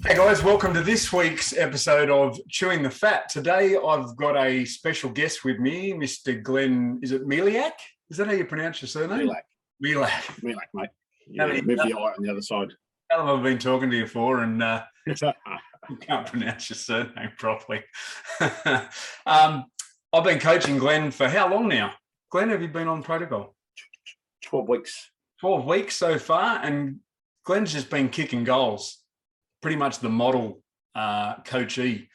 Hey guys, welcome to this week's episode of Chewing the Fat. Today I've got a special guest with me, Mr. Glenn. Is it Meilak? Is that how you pronounce your surname? Meilak, mate. Yeah, move the I on the other side. How long I've been talking to you for, and you can't pronounce your surname properly. I've been coaching Glenn for how long now? Glenn, have you been on protocol? 12 weeks. 12 weeks so far, and Glenn's just been kicking goals. Pretty much the model coachee,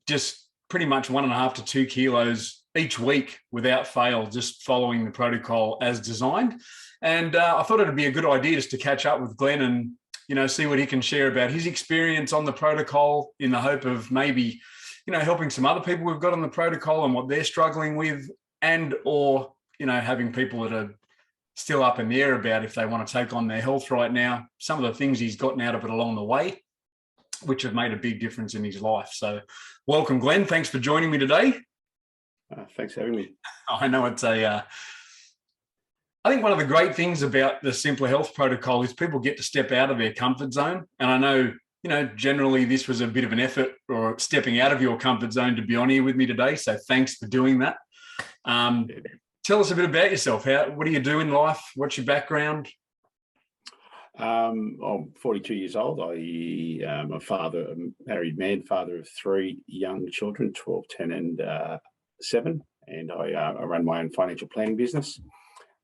just pretty much 1.5 to 2 kilos each week without fail, just following the protocol as designed. And I thought it'd be a good idea just to catch up with Glenn and, see what he can share about his experience on the protocol in the hope of maybe, helping some other people we've got on the protocol and what they're struggling with, and or, having people that are still up in the air about if they want to take on their health right now, some of the things he's gotten out of it along the way, which have made a big difference in his life. So welcome, Glenn. Thanks for joining me today. Thanks for having me. I know it's I think one of the great things about the Simplr Health protocol is people get to step out of their comfort zone. And I know, generally this was a bit of an effort or stepping out of your comfort zone to be on here with me today. So thanks for doing that. Tell us a bit about yourself. What do you do in life? What's your background? I'm 42 years old. I'm a married man, father of 3 young children, 12, 10 and 7. And I run my own financial planning business.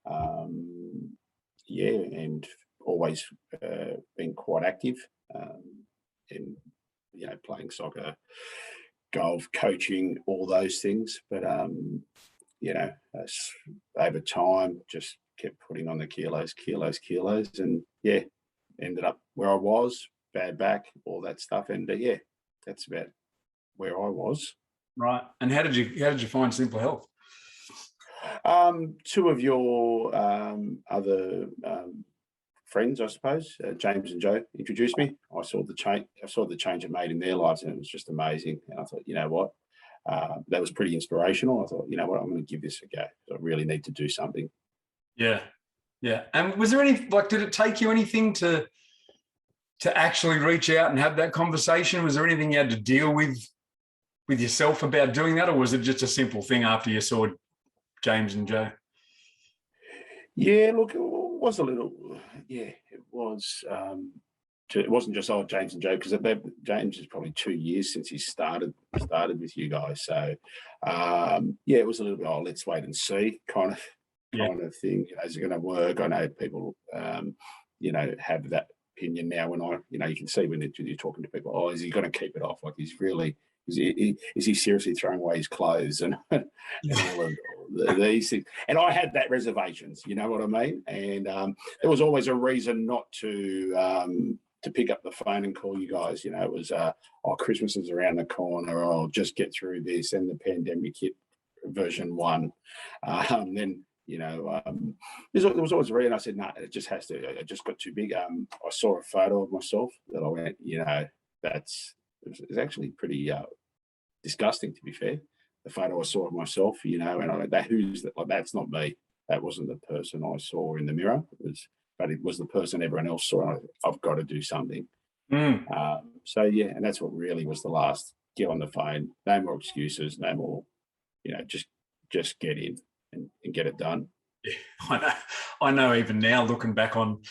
And always been quite active in, playing soccer, golf, coaching, all those things. But over time, just kept putting on the kilos, and ended up where I was, bad back, all that stuff, and that's about where I was. Right. And how did you find Simplr Health? 2 of your other friends, I suppose, James and Joe, introduced me. I saw the change it made in their lives, and it was just amazing. And I thought, you know what? That was pretty inspirational. I thought, you know what, I'm going to give this a go. I really need to do something. Yeah. And was there any, did it take you anything to actually reach out and have that conversation? Was there anything you had to deal with yourself about doing that, or was it just a simple thing after you saw James and Joe? Yeah, look, it was a little. Yeah, it was. It wasn't just James and Joe, because James is probably 2 years since he started with you guys. So it was a little bit, let's wait and see kind of thing. Is it going to work? I know people have that opinion now. When you can see when you're talking to people, is he going to keep it off? Like, he's really, is he seriously throwing away his clothes and all of these things? And I had that reservations, you know what I mean? And there was always a reason not to pick up the phone and call you guys. It was, Christmas is around the corner, or I'll just get through this, and the pandemic hit version 1. Then, there was always a reason. I said, no, it just has to, it just got too big. I saw a photo of myself that I went, it's actually pretty disgusting, to be fair. The photo I saw of myself, and I went, who's that? Like, that's not me. That wasn't the person I saw in the mirror. But it was the person everyone else saw. I've got to do something. And that's what really was the last. Get on the phone. No more excuses. No more. Just get in and get it done. Yeah, I know. Even now, looking back on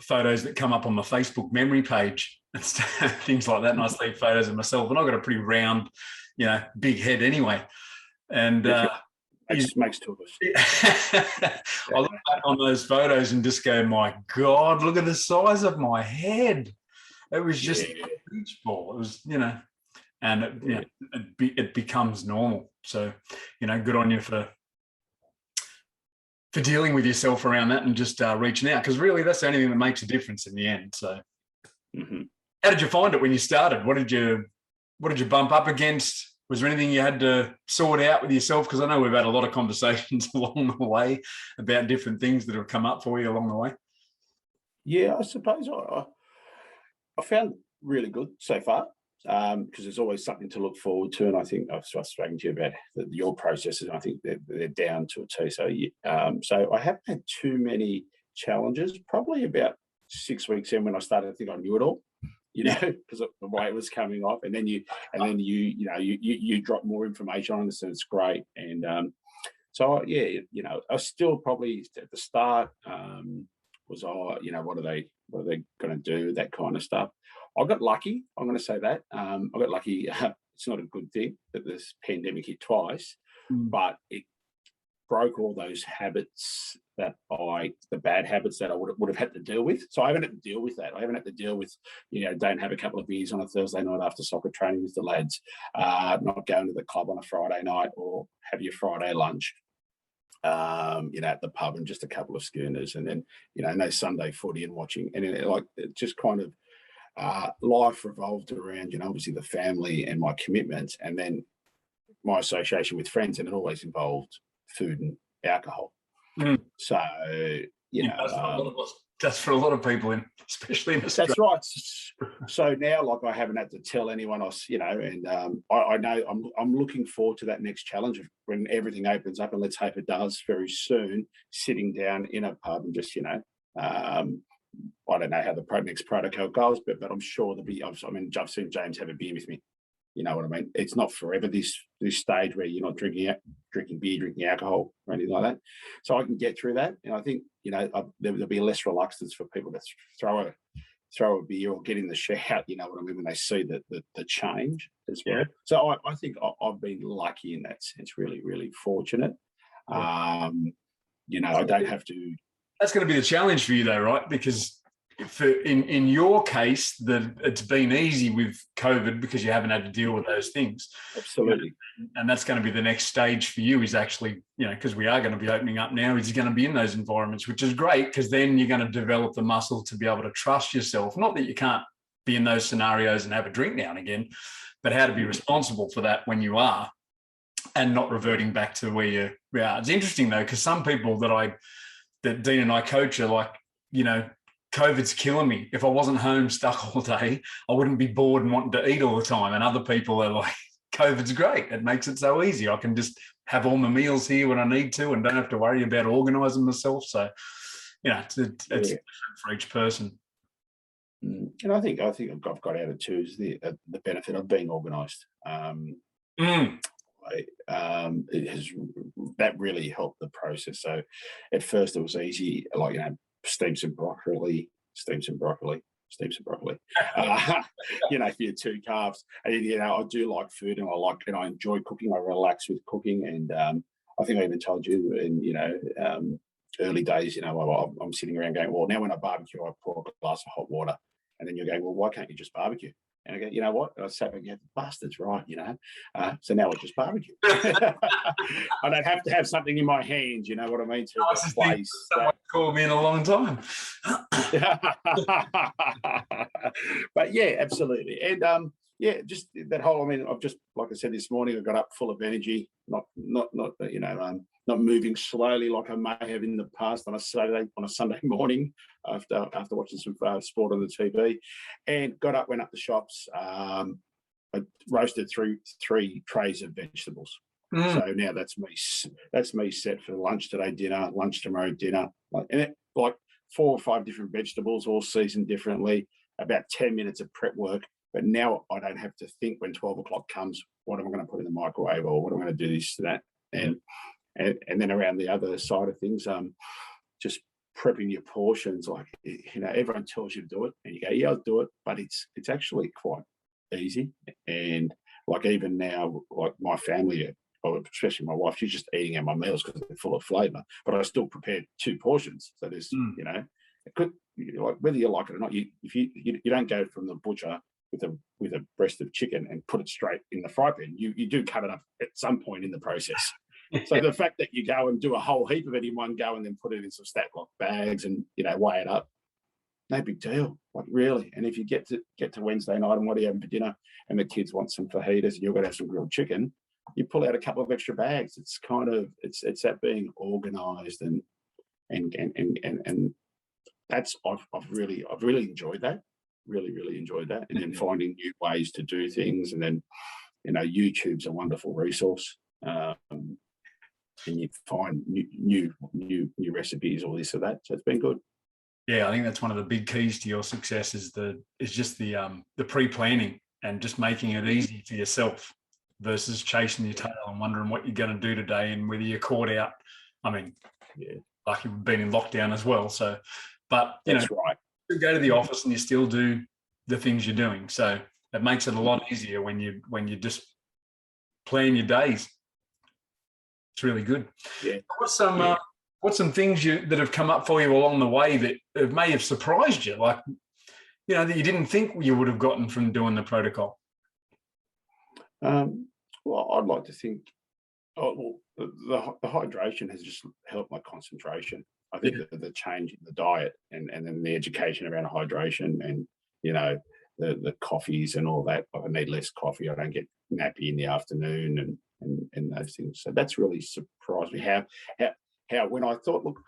photos that come up on my Facebook memory page and things like that, and I see photos of myself, and I've got a pretty round, big head anyway, and. It makes 2 of us. I look back on those photos and just go, my God, look at the size of my head. It was just a beach ball. It was, and it becomes normal. So, good on you for dealing with yourself around that and just reaching out, because really that's the only thing that makes a difference in the end. So How did you find it when you started? What did you bump up against? Was there anything you had to sort out with yourself? Because I know we've had a lot of conversations along the way about different things that have come up for you along the way. Yeah, I suppose I found really good so far, because there's always something to look forward to. And I think I've spoken to you about your processes. I think they're down to a T. So I haven't had too many challenges. Probably about 6 weeks in, when I started to think I knew it all. you know, because the weight was coming off, and then you drop more information on us, and it's great. And so yeah, you know, I still probably at the start was, you know, what are they going to do, that kind of stuff. I got lucky. I'm going to say that I got lucky. It's not a good thing that this pandemic hit twice, but it broke all those habits the bad habits that I would have had to deal with. So I haven't had to deal with that. I haven't had to deal with, you know, don't have a couple of beers on a Thursday night after soccer training with the lads, not going to the club on a Friday night, or have your Friday lunch, you know, at the pub and just a couple of schooners, and then, you know, no Sunday footy and watching. And it just kind of, life revolved around, you know, obviously the family and my commitments, and then my association with friends, and it always involved food and alcohol. So, you know, that's for a lot of people, especially in Australia. That's right. So now, like, I haven't had to tell anyone else, you know, and I know I'm looking forward to that next challenge of when everything opens up, and let's hope it does very soon, sitting down in a pub and just, you know, I don't know how the next protocol goes, but I'm sure there'll be, I mean, I've seen James have a beer with me. You know what I mean? It's not forever, this stage where you're not drinking beer, drinking alcohol or anything like that. So I can get through that. And I think, you know, there'll be less reluctance for people to throw a beer or get in the shout, you know what I mean, when they see the change as well. So I think I've been lucky in that sense, really, really fortunate. Yeah. You know, I don't have to. That's going to be the challenge for you, though, right? Because in your case, it's been easy with COVID because you haven't had to deal with those things. Absolutely. You know, and that's going to be the next stage for you, is actually, you know, because we are going to be opening up now, is you're going to be in those environments, which is great, because then you're going to develop the muscle to be able to trust yourself. Not that you can't be in those scenarios and have a drink now and again, but how to be responsible for that when you are, and not reverting back to where you are. It's interesting, though, because some people that Dean and I coach are like, you know, COVID's killing me. If I wasn't home stuck all day, I wouldn't be bored and wanting to eat all the time. And other people are like, COVID's great. It makes it so easy. I can just have all my meals here when I need to and don't have to worry about organising myself. So, you know, it's different for each person. And I think I've got out of too is the benefit of being organised. It has, that really helped the process. So at first it was easy, like, you know, steam some broccoli, you know, for your 2 carbs. And, you know, I do like food, and I enjoy cooking. I relax with cooking. And I think I even told you in, you know, early days, you know, I'm sitting around going, well, now when I barbecue, I pour a glass of hot water. And then you're going, well, why can't you just barbecue? And I go, you know what? And I sat there and go, bastard's right, you know. So now I just barbecue. I don't have to have something in my hands, you know what I mean, to replace. Someone called me in a long time. But yeah, absolutely. And yeah, just that whole, I mean, I've just, like I said this morning, I got up full of energy, not you know, not moving slowly like I may have in the past on a Sunday morning after watching some sport on the TV, and got up, went up the shops. I roasted three trays of vegetables. So now that's me set for lunch today, dinner, lunch tomorrow, dinner, like 4 or 5 different vegetables, all seasoned differently. About 10 minutes of prep work. But now I don't have to think when 12 o'clock comes, what am I going to put in the microwave, or what am I going to do this, that, and then around the other side of things, just prepping your portions. Like, you know, everyone tells you to do it, and you go, yeah, I'll do it, but it's actually quite easy. And like, even now, like my family, especially my wife, she's just eating out my meals because they're full of flavour, but I still prepared 2 portions. So there's, you know, it could, like, whether you like it or not, if you don't go from the butcher with a breast of chicken and put it straight in the fry pan. You do cut it up at some point in the process. So the fact that you go and do a whole heap of it in one go and then put it in some stack lock bags and, you know, weigh it up, no big deal. Like, really. And if you get to Wednesday night and what are you having for dinner, and the kids want some fajitas and you're going to have some grilled chicken, you pull out a couple of extra bags. It's kind of it's that being organised and that's I've really enjoyed that. Really enjoyed that. And then finding new ways to do things, and then, you know, YouTube's a wonderful resource, and you find new recipes, all this or that. So it's been good. Yeah, I think that's one of the big keys to your success is just the pre-planning and just making it easy for yourself versus chasing your tail and wondering what you're going to do today and whether you're caught out. I mean, like you've been in lockdown as well. So, but that's right. You go to the office and you still do the things you're doing. So it makes it a lot easier when you just plan your days. It's really good. Yeah. What's some things that have come up for you along the way that may have surprised you, like, that you didn't think you would have gotten from doing the protocol? Well, I'd like to think, the hydration has just helped my concentration. I think that the change in the diet and then the education around hydration and, the coffees and all that. I need less coffee. I don't get nappy in the afternoon and those things. So that's really surprised me. How when I thought, look,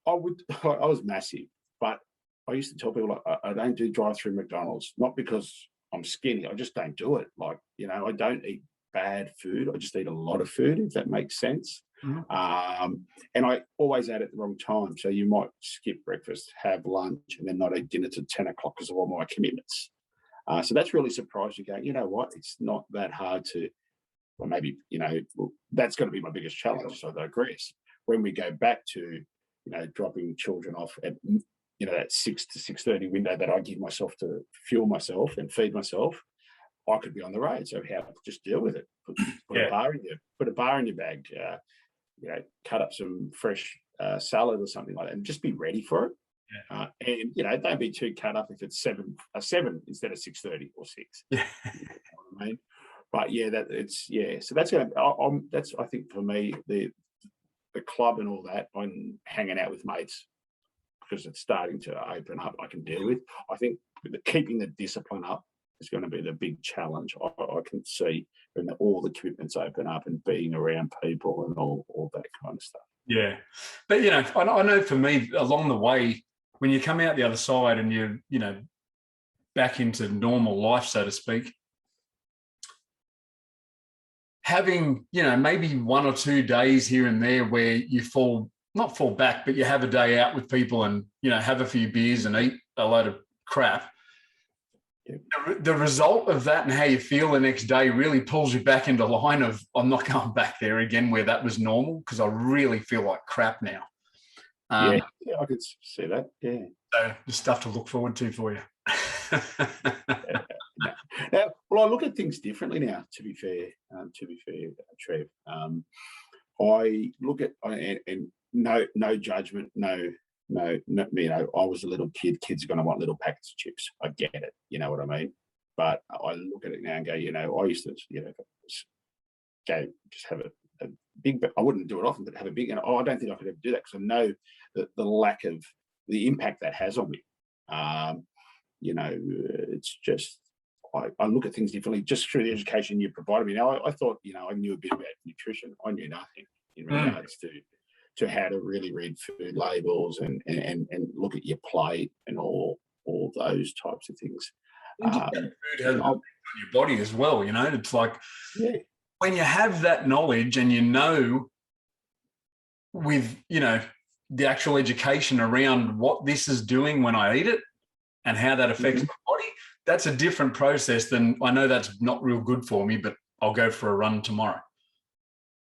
I was massive, but I used to tell people, like, I don't do drive-through McDonald's, not because I'm skinny. I just don't do it. Like, I don't eat bad food. I just eat a lot of food, if that makes sense. Mm-hmm. And I always ate at the wrong time. So you might skip breakfast, have lunch, and then not eat dinner till 10 o'clock because of all my commitments. So that's really surprised you going, you know what? It's not that hard to, or maybe, that's going to be my biggest challenge. So I digress. When we go back to, dropping children off at, that 6 to 6:30 window that I give myself to fuel myself and feed myself, I could be on the road. So just deal with it. Put a bar in your bag. Cut up some fresh salad or something like that, and just be ready for it. Yeah. And don't be too cut up if it's 7 instead of 6:30 or 6. Yeah. You know what I mean? But So that's that's, I think, for me, the club and all that. I'm hanging out with mates because it's starting to open up. I can deal with. I think keeping the discipline up is going to be the big challenge. I can see when all the commitments open up and being around people and all that kind of stuff. Yeah. But, I know for me, along the way, when you come out the other side and you're, back into normal life, so to speak, having, maybe 1 or 2 days here and there where you not fall back, but you have a day out with people and, have a few beers and eat a load of crap. The result of that and how you feel the next day really pulls you back into line of, I'm not going back there again where that was normal because I really feel like crap now. I could see that. Yeah. So there's stuff to look forward to for you. Now, well, I look at things differently now, to be fair, Trev. I look at, and no judgment, no, I was a little kid. Kids are going to want little packets of chips. I get it. You know what I mean? But I look at it now and go, I used to, go just have a big, I wouldn't do it often, but have a big, and I don't think I could ever do that because I know that the lack of the impact that has on me. It's just, I look at things differently just through the education you provided me. Now, I thought, I knew a bit about nutrition. I knew nothing in regards to how to really read food labels and look at your plate and all those types of things. Food has an impact on your body as well. It's like when you have that knowledge and with the actual education around what this is doing when I eat it and how that affects my body, that's a different process than, I know that's not real good for me, but I'll go for a run tomorrow.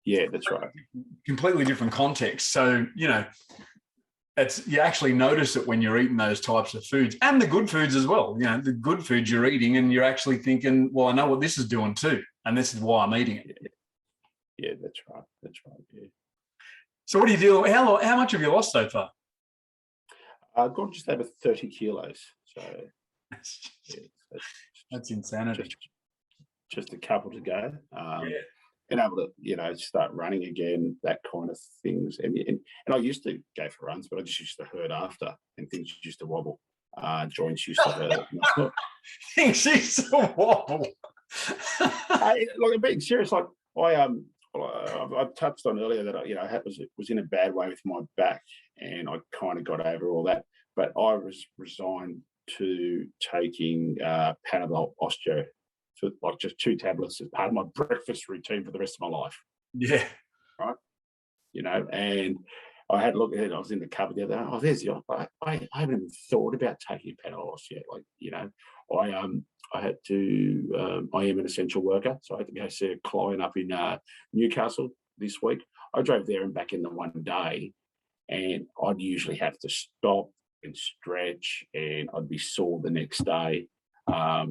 Yeah, that's right. Completely different context. So, you actually notice it when you're eating those types of foods and the good foods as well. The good foods you're eating and you're actually thinking, well, I know what this is doing too. And this is why I'm eating it. Yeah, that's right. Yeah. So what do you do? How much have you lost so far? I've gone just over 30 kilos. So that's insanity. Just a couple to go. And able to, start running again, that kind of things. And I used to go for runs, but I just used to hurt after, and things used to wobble. Joints used to hurt. Things used to wobble. Look, I'm being serious. Like I touched on earlier that I was in a bad way with my back, and I kind of got over all that. But I was resigned to taking Panadol Osteo. For like just 2 tablets as part of my breakfast routine for the rest of my life. Yeah. Right. And I had a look at it. I was in the cupboard the other day. Oh, there's the. I haven't even thought about taking Panados yet. Like, you know, I had to. I am an essential worker, so I had to go see a client up in Newcastle this week. I drove there and back in the one day, and I'd usually have to stop and stretch, and I'd be sore the next day. I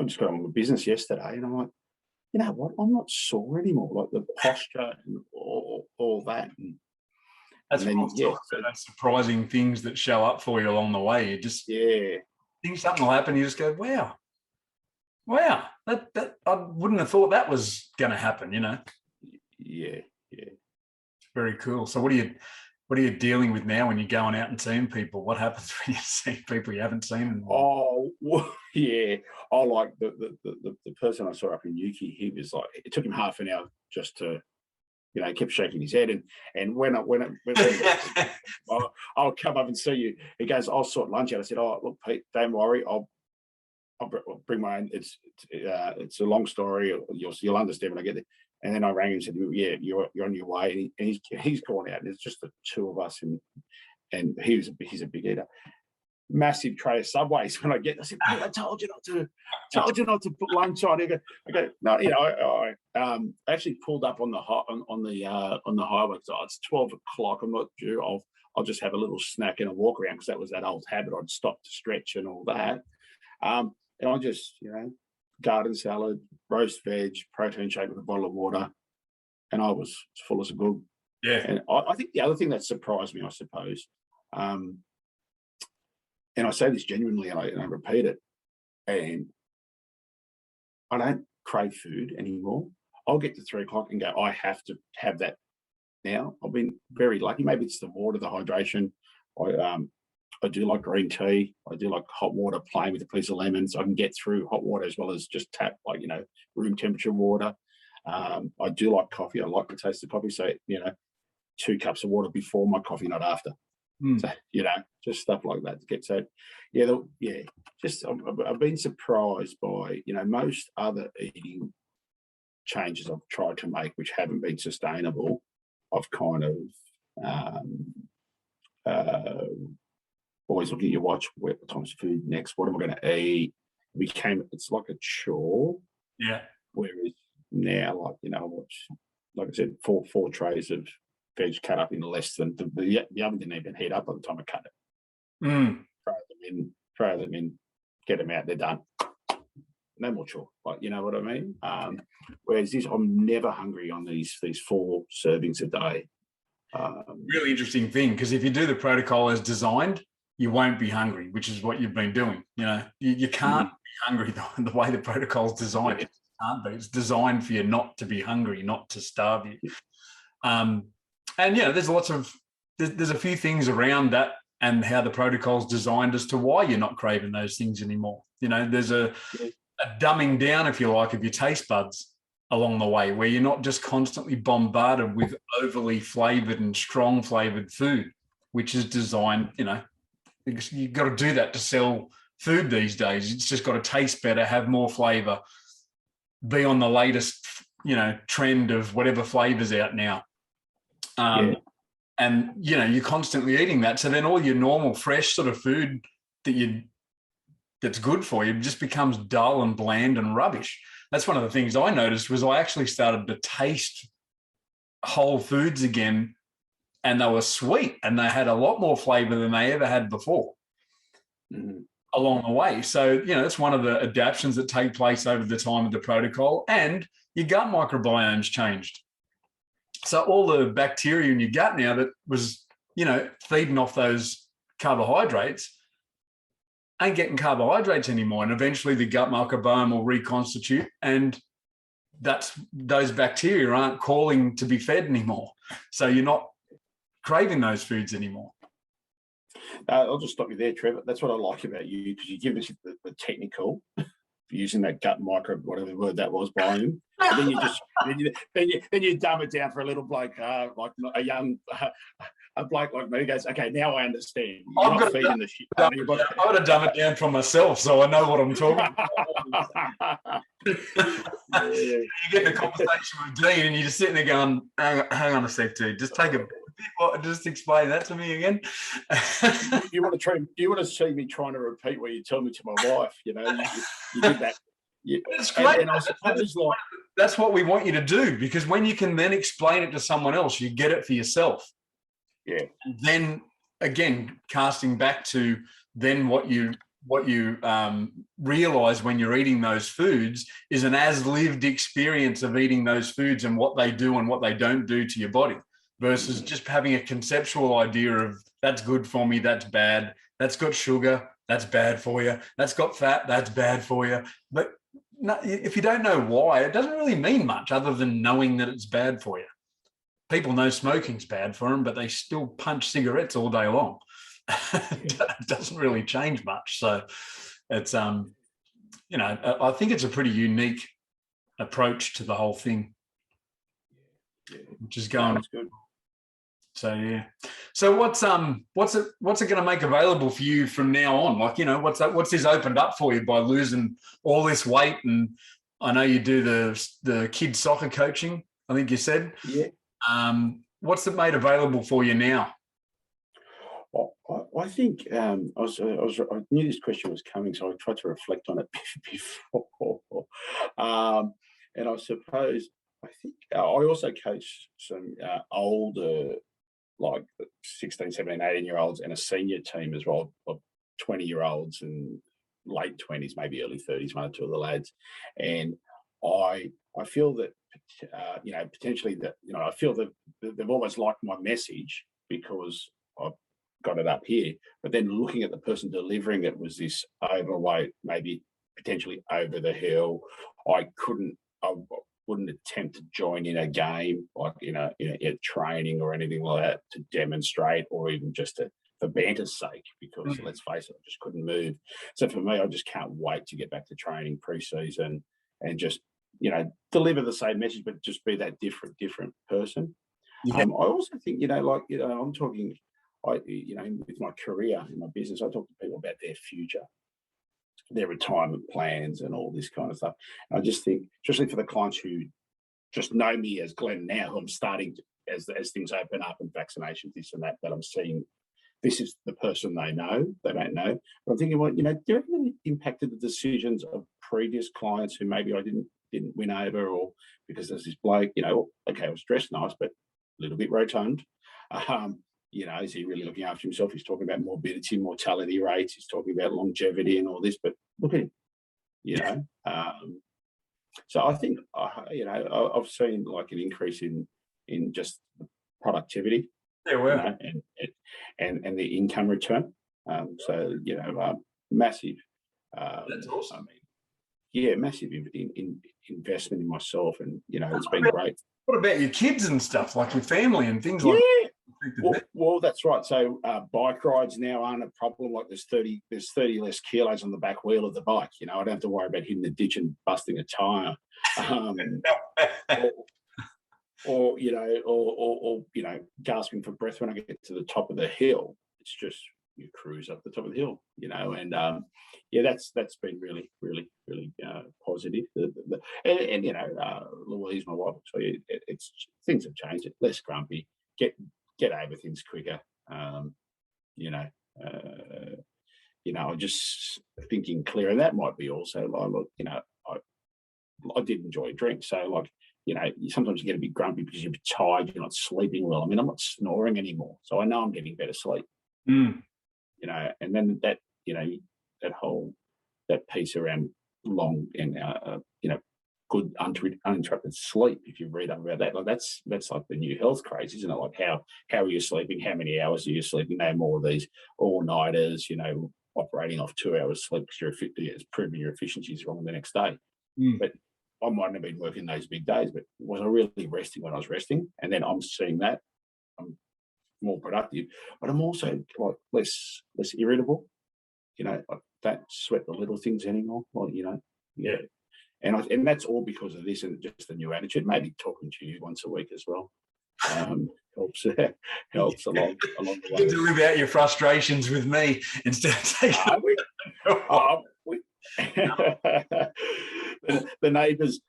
just got on with business yesterday, and I'm like, you know what? I'm not sore anymore. Like the posture and all that. And That's what I was talking about, those surprising things that show up for you along the way. You just think something will happen. You just go, wow, that I wouldn't have thought that was going to happen. You know. Yeah. It's very cool. So what are you dealing with now when you're going out and seeing people? What happens when you see people you haven't seen? Oh, well, yeah. I like the person I saw up in Yuki. He was like, it took him half an hour just to, you know, he kept shaking his head. And when I'll come up and see you, he goes, I'll sort lunch out. I said, oh, look, Pete, don't worry. I'll bring my own. It's a long story. You'll understand when I get there. And then I rang him and said, yeah, you're on your way. And he's gone out. And it's just the two of us. And he's a big eater. Massive tray of Subways. When I said, hey, I told you not to put lunch on. I go, no, you know, I actually pulled up on the highway. So it's 12 o'clock. I'm not due. I'll just have a little snack and a walk around, because that was that old habit. I'd stop to stretch and all that. And I just, you know, garden salad, roast veg, protein shake with a bottle of water, and I was full as a good. Yeah. And I think the other thing that surprised me, I suppose, and I say this genuinely, and I repeat it, and I don't crave food anymore. I'll get to 3 o'clock and go, I have to have that now. I've been very lucky. Maybe it's the water, the hydration. I do like green tea. I do like hot water, plain with a piece of lemon, so I can get through hot water as well as just tap, like, you know, room temperature water. I do like coffee. I like the taste of coffee. So, you know, 2 cups of water before my coffee, not after. So, you know, just stuff like that to get. So, just I've been surprised by, you know, most other eating changes I've tried to make, which haven't been sustainable. I've kind of always looking at your watch. What time's food next? What am I going to eat? It's like a chore. Yeah. Whereas now, like, you know, like I said, four trays of veg cut up in less than the oven didn't even heat up by the time I cut it. Throw them in, get them out. They're done. No more chore. Like, you know what I mean? Whereas this, I'm never hungry on these 4 servings a day. Really interesting thing, because if you do the protocol as designed, you won't be hungry, which is what you've been doing. You know, you can't be hungry the way the protocol's designed. Yeah. It can't be. It's designed for you not to be hungry, not to starve you. And you know, there's a few things around that and how the protocol's designed as to why you're not craving those things anymore. You know, there's a dumbing down, if you like, of your taste buds along the way, where you're not just constantly bombarded with overly flavored and strong flavored food, which is designed, you know, because you've got to do that to sell food these days. It's just got to taste better, have more flavor, be on the latest, you know, trend of whatever flavor's out now. And, you know, you're constantly eating that. So then all your normal fresh sort of food that's good for you just becomes dull and bland and rubbish. That's one of the things I noticed, was I actually started to taste whole foods again, and they were sweet and they had a lot more flavor than they ever had before along the way. So, you know, that's one of the adaptations that take place over the time of the protocol, and your gut microbiome's changed. So all the bacteria in your gut now that was, you know, feeding off those carbohydrates ain't getting carbohydrates anymore. And eventually the gut microbiome will reconstitute, and those bacteria aren't calling to be fed anymore. So you're not craving those foods anymore. I'll just stop you there, Trevor. That's what I like about you, because you give us the technical, using that gut micro, whatever word that was, by him. And then you dumb it down for a little bloke, like a young a bloke like me goes, okay, now I understand. You're not feeding the shit. I've got to dumb it down for myself so I know what I'm talking about. You get in a conversation with Dean and you're just sitting there going, hang on a sec, dude, just take a bit, just explain that to me again. You want to see me trying to repeat what you tell me to my wife, you did that. It's great. And I suppose that's what we want you to do, because when you can then explain it to someone else, you get it for yourself. Yeah. And then again, casting back to then what you realize when you're eating those foods is an as-lived experience of eating those foods and what they do and what they don't do to your body, versus just having a conceptual idea of that's good for me, that's bad, that's got sugar, that's bad for you, that's got fat, that's bad for you. But no, if you don't know why, it doesn't really mean much other than knowing that it's bad for you. People know smoking's bad for them, but they still punch cigarettes all day long. It doesn't really change much. So it's, I think it's a pretty unique approach to the whole thing, which is going. That's good. So yeah. So what's it going to make available for you from now on? Like, what's this opened up for you by losing all this weight? And I know you do the kids soccer coaching, I think you said. Yeah. What's it made available for you now? I think I knew this question was coming, so I tried to reflect on it before. And I suppose I think I also coach some older, like 16, 17, 18-year-olds, and a senior team as well of 20-year-olds and late 20s, maybe early 30s, one or two of the lads. And I feel that potentially that I feel that they've almost liked my message because I've got it up here, but then looking at the person delivering it was this overweight, maybe potentially over the hill. I wouldn't attempt to join in a game, like in training or anything like that, to demonstrate, or even just for banter's sake, because let's face it, I just couldn't move. So for me, I just can't wait to get back to training pre-season and just deliver the same message, but just be that different person. Yeah. I also think I'm talking. With my career in my business, I talk to people about their future, their retirement plans, and all this kind of stuff. And I just think, especially for the clients who just know me as Glenn now, who I'm starting to, as things open up and vaccinations, this and that I'm seeing, this is the person they don't know. But I'm thinking, well, do you reckon it impacted the decisions of previous clients who maybe I didn't win over, or because there's this bloke, okay, I was dressed nice, but a little bit rotund. Is he really looking after himself? He's talking about morbidity, mortality rates. He's talking about longevity and all this. But look at him, So I think, I've seen like an increase in just productivity. Yeah, and the income return. Massive. That's awesome. Massive investment in myself, and it's been great. What about your kids and stuff, like your family and things like that? Well, that's right. So bike rides now aren't a problem. Like there's 30 less kilos on the back wheel of the bike. I don't have to worry about hitting the ditch and busting a tire, or gasping for breath when I get to the top of the hill. It's just you cruise up the top of the hill, and that's been really, really, really positive. Louise, my wife, so it's things have changed. It's less grumpy. Get over things quicker. I'm just thinking clear, and that might be also I did enjoy a drink, so sometimes you get a bit grumpy because you're tired, you're not sleeping well. I mean, I'm not snoring anymore, so I know I'm getting better sleep. And then that that piece around long and good uninterrupted sleep. If you read up about that, that's like the new health craze, isn't it? Like how are you sleeping? How many hours are you sleeping? No more of these all-nighters, operating off 2 hours sleep because it's proving your efficiency is wrong the next day. But I mightn't have been working those big days, but was I really resting when I was resting? And then I'm seeing that I'm more productive, but I'm also like less irritable. I don't sweat the little things anymore. Like, Yeah. And that's all because of this and just the new attitude. Maybe talking to you once a week as well helps helps along the way. You get to live out your frustrations with me instead of taking. The neighbours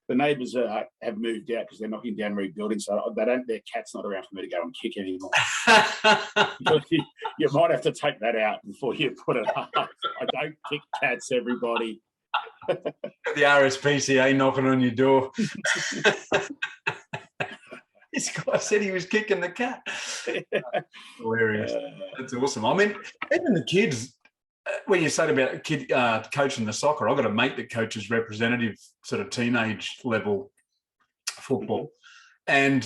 have moved out because they're knocking down rebuilding, so their cat's not around for me to go and kick anymore. You might have to take that out before you put it up. I don't kick cats, everybody. The RSPCA knocking on your door. This guy said he was kicking the cat. Hilarious. That's awesome. I mean, even the kids, when you said about a kid coaching the soccer, I've got a mate that coaches representative sort of teenage level football. And,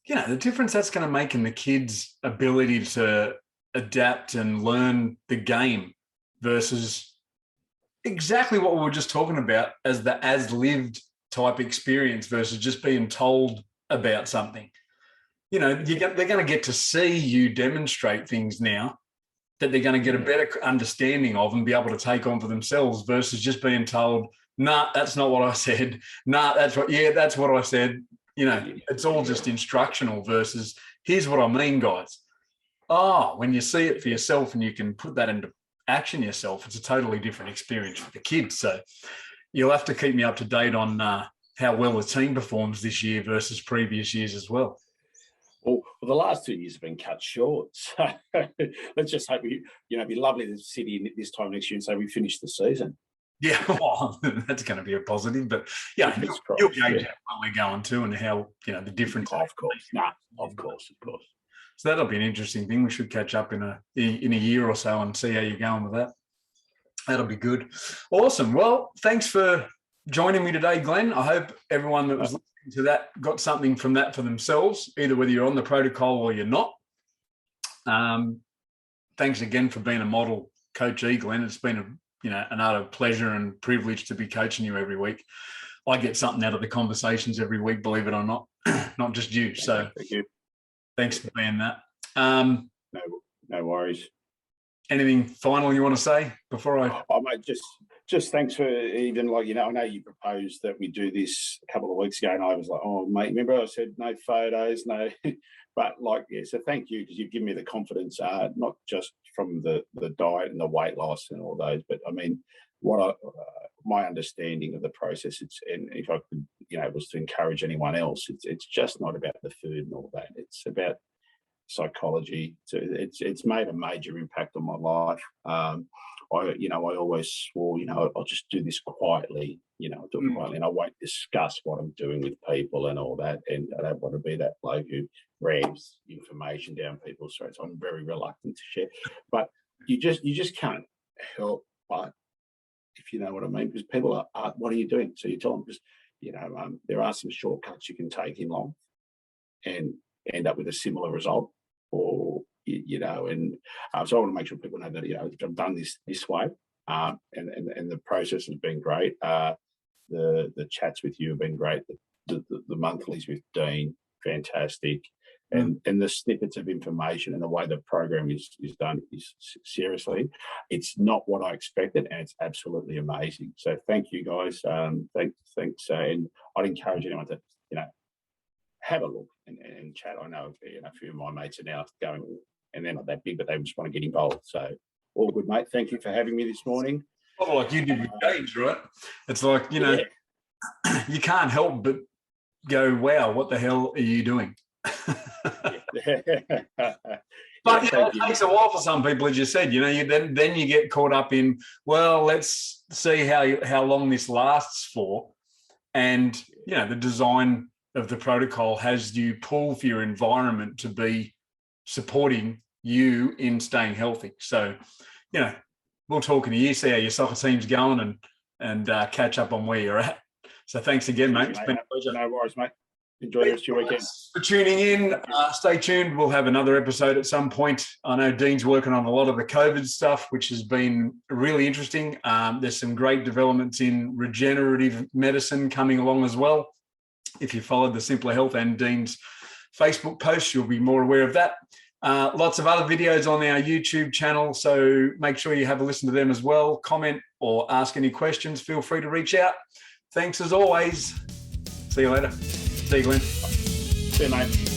you know, the difference that's going to make in the kids' ability to adapt and learn the game versus exactly what we were just talking about as the as-lived type experience versus just being told about something. You know, they're going to get to see you demonstrate things now that they're going to get a better understanding of and be able to take on for themselves versus just being told, nah, that's not what I said. Nah, that's what I said. You know, it's all just instructional versus here's what I mean, guys. Oh, when you see it for yourself and you can put that into action yourself, it's a totally different experience for the kids. So you'll have to keep me up to date on how well the team performs this year versus previous years as well. Well, the last 2 years have been cut short. So let's just hope it'd be lovely to sit in this time next year and say we finished the season. Yeah, well, that's going to be a positive. But yeah, you'll gauge what we're going to and how, you know, the difference. Of course. Of course. So that'll be an interesting thing. We should catch up in a year or so and see how you're going with that. That'll be good. Awesome. Well, thanks for joining me today, Glenn. I hope everyone that was listening to that got something from that for themselves, either whether you're on the protocol or you're not. Thanks again for being a model coachee, Glenn. It's been an utter pleasure and privilege to be coaching you every week. I get something out of the conversations every week, believe it or not, not just you. So thank you. Thanks for being that. No worries. Anything final you want to say before I? Oh, mate, just thanks for even I know you proposed that we do this a couple of weeks ago, and I was like, oh, mate, remember I said no photos, no, but so thank you because you've given me the confidence, not just from the diet and the weight loss and all those, but I mean, my understanding of the process, and if I could, was to encourage anyone else, it's just not about the food and all that. It's about psychology. So it's made a major impact on my life. I always swore, I'll just do this quietly, I'll do it quietly, and I won't discuss what I'm doing with people and all that. And I don't want to be that bloke who rams information down people's throats. I'm very reluctant to share, but you just can't help but, if you know what I mean, because people are, what are you doing? So you tell them, because there are some shortcuts you can take in life and end up with a similar result, or so I want to make sure people know that I've done this way, and the process has been great. The chats with you have been great. The monthlies with Dean, fantastic. And the snippets of information and the way the program is done is seriously, it's not what I expected, and it's absolutely amazing. So thank you guys. Thanks. And I'd encourage anyone to have a look and chat. I know a few of my mates are now going, and they're not that big, but they just want to get involved. So all good, mate. Thank you for having me this morning. Oh, like you did with James, right? It's like you can't help but go, wow, what the hell are you doing? But it takes a while for some people, as you said. Then you get caught up in, well, let's see how long this lasts for, and the design of the protocol has you pull for your environment to be supporting you in staying healthy. So, we'll talk in a year, see how your soccer team's going, and catch up on where you're at. So thanks again, mate. It's been a pleasure. No worries, mate. Enjoy the rest of your weekend. Thanks for tuning in. Stay tuned. We'll have another episode at some point. I know Dean's working on a lot of the COVID stuff, which has been really interesting. There's some great developments in regenerative medicine coming along as well. If you followed the Simplr Health and Dean's Facebook posts, you'll be more aware of that. Lots of other videos on our YouTube channel, so make sure you have a listen to them as well. Comment or ask any questions, feel free to reach out. Thanks as always. See you later. See you, Glenn. See you, mate.